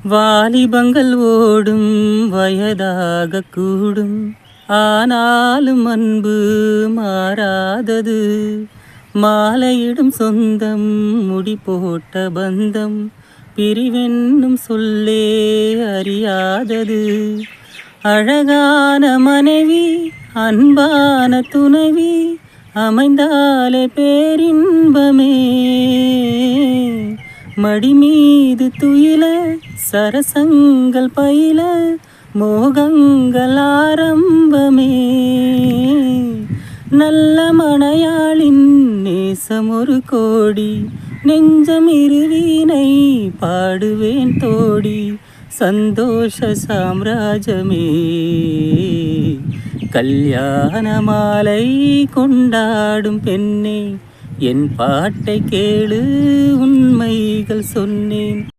வாலிபங்கள் ஓடும் வயதாக கூடும், ஆனாலும் அன்பு மாறாதது. மாலையிடும் சொந்தம், முடி போட்ட பந்தம், பிரிவென்னும் சொல்லே அறியாதது. அழகான மனைவி, அன்பான துணைவி அமைந்தாலே பேரின்பமே. மடி மீது துயில, சரசங்கள் பயில, மோகங்கள் ஆரம்பமே. நல்ல மனையாளின் நேசம் ஒரு கோடி, நெஞ்சம் இருவீனை பாடுவேன் தோடி. சந்தோஷ சாம்ராஜமே, கல்யாண மாலை கொண்டாடும் பெண்ணே, என் பாட்டை கேளு, உண்மைகள் சொன்னேன்.